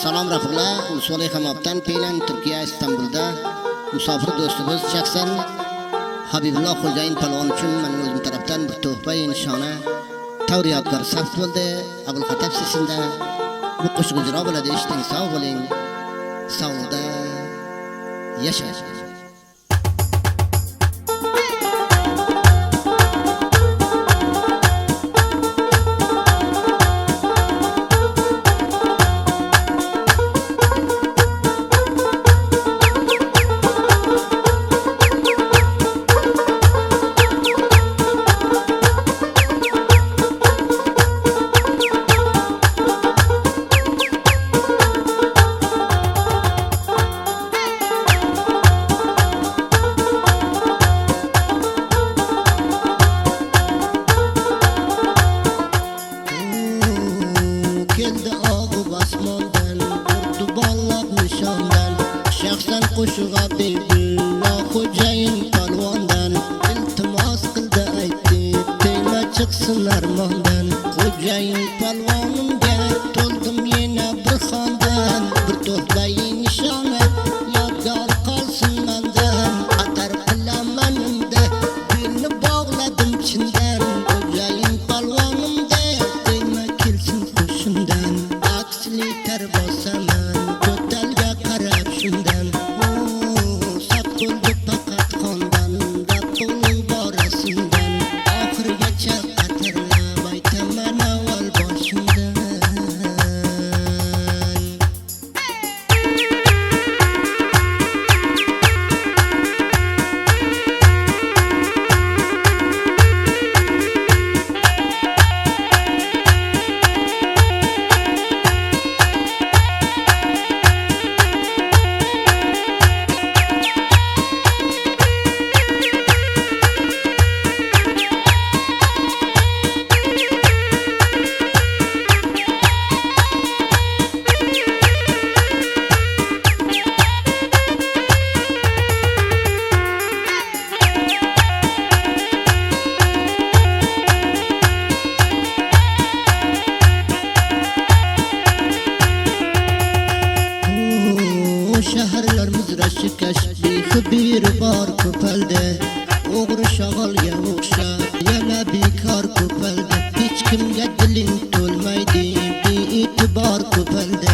Salom rafiqlar, Ulusolay Hamobdan Paylan Turkiya İstanbulda musofir do'stimiz shaxsan Habibulloh Xo'jayin palvon uchun men o'zim tarafdan bir tuhfa nishona tavriyatlar sarf bo'ldi. Abul Xatab sesida bu qo'shiq ijro bo'ladi. Eshiting, sog' bo'ling. Sog'likda yashang. Shaxsan qo'shiq Habibulloh Xo'jayin palvondan iltimos qildi aytdi, tegma chiqsin armondan. Xo'jayin palvonimga to'ldim yana bir xondan, bir to'xtay nishona yodgor qolsin mendan. Atar qilaman unda belni bog'ladim chindan. Xo'jayin palvonimga tegma kelsin qo'shimdan, aksli tar bosaman to'talga qarab shundan. Sab bo'ldi faqat xondan, gapning borasidan, oxirigacha qatarlab aytaman avval boshimdan. Shaharlar muzrashikash bexibir bor ko'paldi, o'g'ri shag'alga o'xshab yana bekor ko'paldi. Hech kimga diling to'lmaydi, bee'tibor ko'paldi.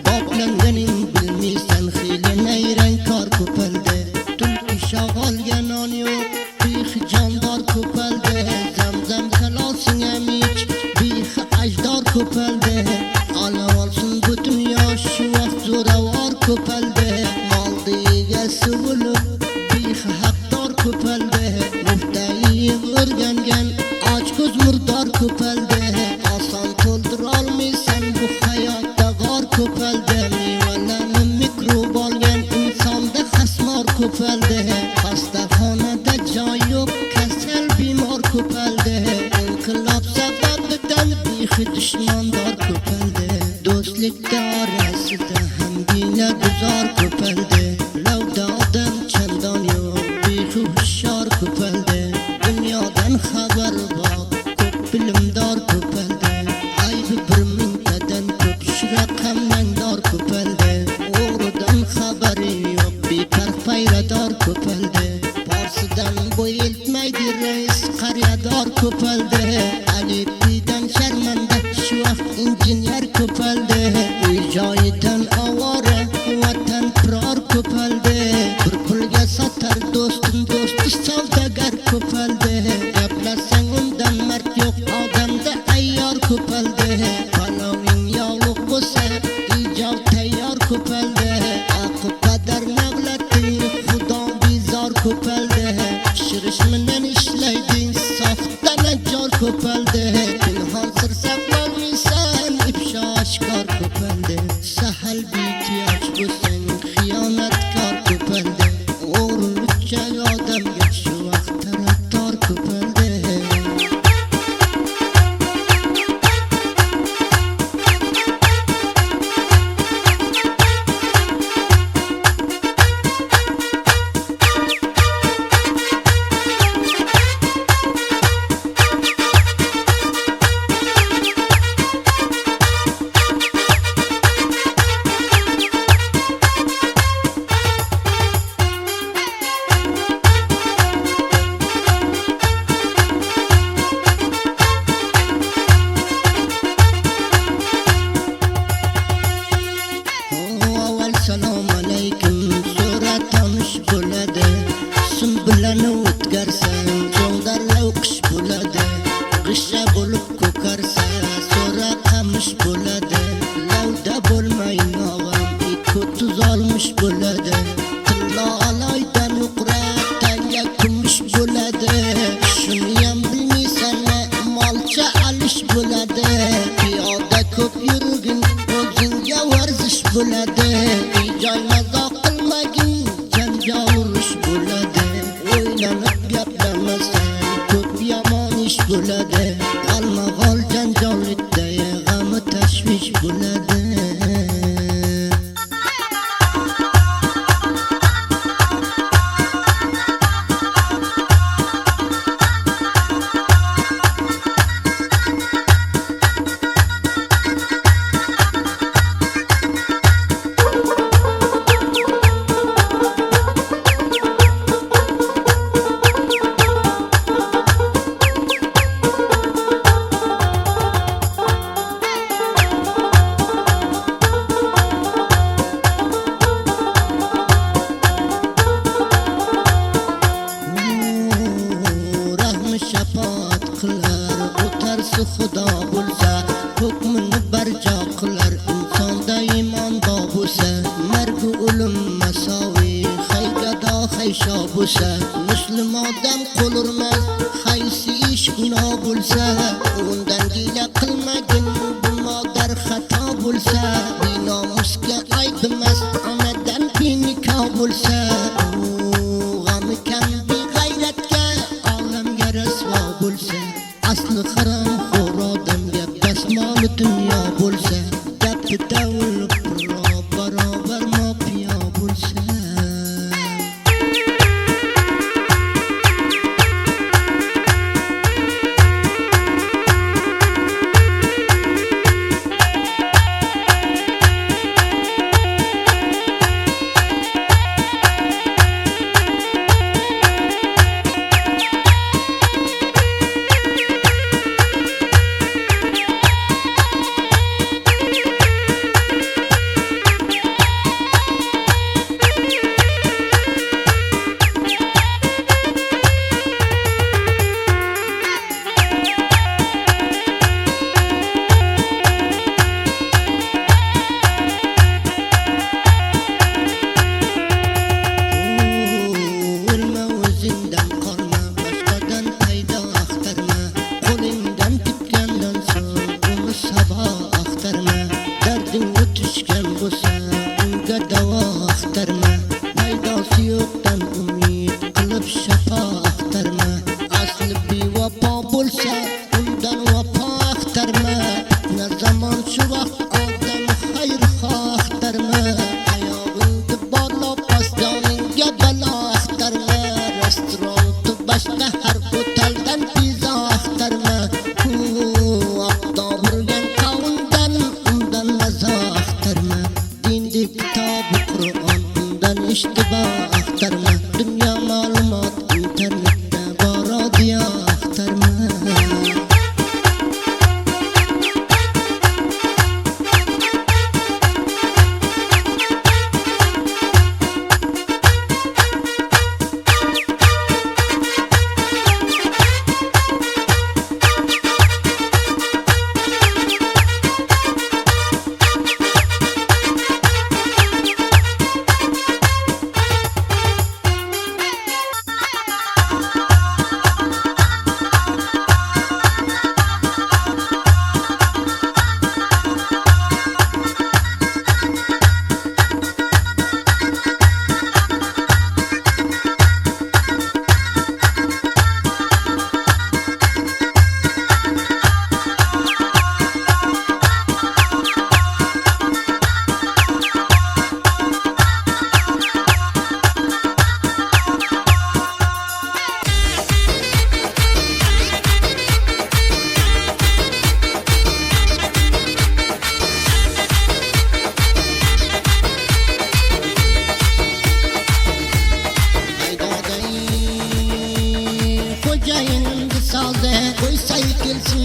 Boplanganing bilmaysan, xiyli nayrang kor ko'paldi. Tulki shag'alga non yo'q, bexijondor ko'paldi. Zamzam xalosing amich, behi ajdor ko'paldi. Olov olsin bu dunyo, shu vaqt zo'ravor ko'paldi. Moldi egasi bo'lib behi haqdor ko'paldi. Muftayni o'rgangan ochko'z murdor ko'paldi. Oson to'ldira olmaysan bu hayotda g'or ko'paldi. Mevalarni mikrob olgan insonda xasmor ko'paldi. Xastaxonada joy yo'q, kasal bemor ko'paldi. Inqilob sababidan behi dushmandor ko'paldi. Do'stlik orasida ham gina guzor ko'paldi. Lavda odam chandon yo'q, behi hushyor ko'paldi. Dunyodan xabar bor, ko'p bilimdor ko'paldi. Aybi bir mingtadan ko'p raqam nangdor ko'paldi. O'g'ridan xabari yo'q, befarq payrador ko'paldi. Borsidan bo'y eltmaydi rais qaryador ko'paldi. Alipidan sharmanda shu vaqt injener ko'paldi. Uy joyidan ovora vatan piror ko'paldi. Bir pulga sotar do'stim do'sti savdogar ko'paldi. Gaplasang undan mard yo'q, odamda ayyor ko'paldi. Paloving yog'liq bo'lsa ijod tayyor ko'paldi. Oqib qadar navlating xudo bizor ko'paldi. Pishirish bilan ishlaydi soxta najor ko'paldi. Pinhon sir saqlolmaysan, ifsho oshkor ko'paldi. Sahal behtiyoj bo'lsang xiyonatkor ko'paldi. O'g'rilikcha odamga shu vaqt tarafdor ko'paldi. olmuş bo'ladi. Tilla alaydan nuqra tanga kumush bo'ladi. Shuniyam bilmaysanmi, molcha alish bo'ladi. Piyoda ko'p yurgin, o'zingga varzish bo'ladi. Joy mazoq qilmagin, janjal urush bo'ladi. O'ylanib gapirmasang, ko'p yomon ish bo'ladi. Almag'ol janjollikda g'ami tashvish bo'ladi. Shafaat qilar, o'tarsa xudo bo'lsa, hukmini barjo qilar, insonda iymonda bo'lsa, margu o'lim masovi, haygado haysho bo'lsa, muslim odam qo'lurmas, haysi ish gunoh bo'lsa, undan gila qilmagin, bu modar xato bo'lsa, binomusga ayb emas, onadan benikah bo'lsa, g'ami kam beg'ayratga olamga rasvo bo'lsa, asli harom xo'r odamga basmoli dunyo bo'lsa, gapi davul barobar mopiyo bo'lsa. Dünya malumat internette bara diye aktarma.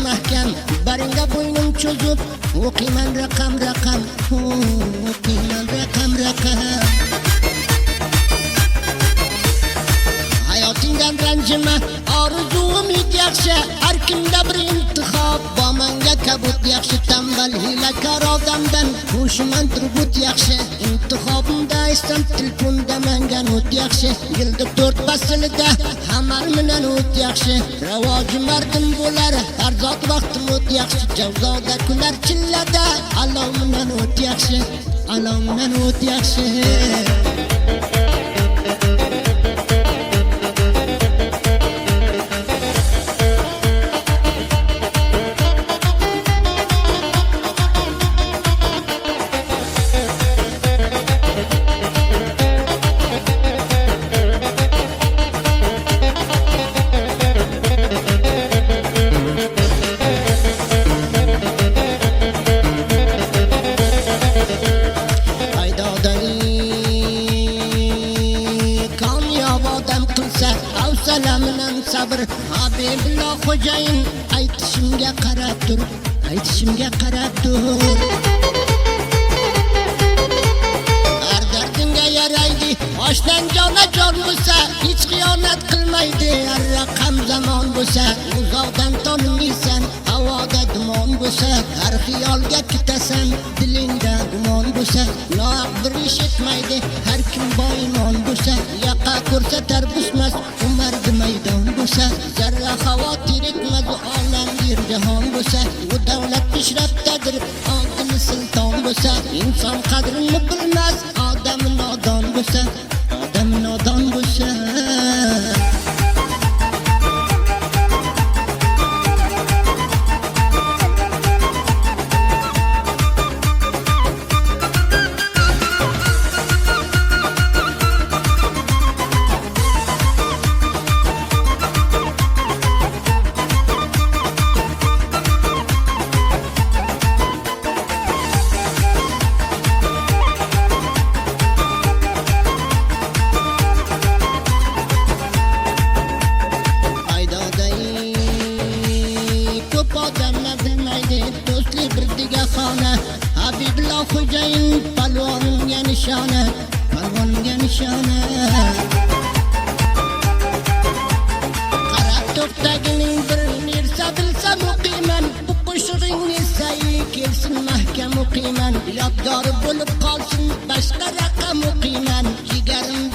mahkam baringa bo'ynim cho'zib o'qiyman raqam o'qiyman raqam hayotingdan ranjima orzu umid yaxshi har kimda bir intihob bomanga kabut yaxshi tam avval hilakor odamdan qo'shiman turgut yaxshi. Intixobimda istam telefunda menga o't yaxshi. Yilda 4 faslida hamar bilan o't yaxshi. Ravoji mardim bo'lar har zot vaqtim o't yaxshi. Javzoda kular chillada alov bilan o't yaxshi. Alov bilan o't yaxshi. Avsalaminan sabr Habibulloh xo'jayin aytishimga qarab tur, aytishimga qarab tur. Har dardingga yaraydi, oshdan jona jon bo'lsa, hech xiyonat qilmaydi. Har raqam zamon bo'lsa, uzoqdan tonimaysan, havoda dumon bo'lsa, har xiyolga ketasan, dilingda gumon bo'lsa, nohaq bir ish etmaydi, har kim boymon bo'lsa, yaqa ko'rsatar busmas, umardi maydon bo'lsa, zarra xavotir etmaz olam yer jahon bo'lsa, u davlat pishraftadir, odil sulton bo'lsa, inson qadrini bilmas, odam nodon bo'lsa, odam nodon bo'lsa. Habibulloh xo'jayin palvonga nishona, palvonga nishona. Qarab to'xtagining bir nersa bilsa muqiman, bu qo'shig'ingni sayi kelsin mahkam o'qiyman. Yodgor bo'lib qolsin boshqa raqam o'qiyman. Jigarim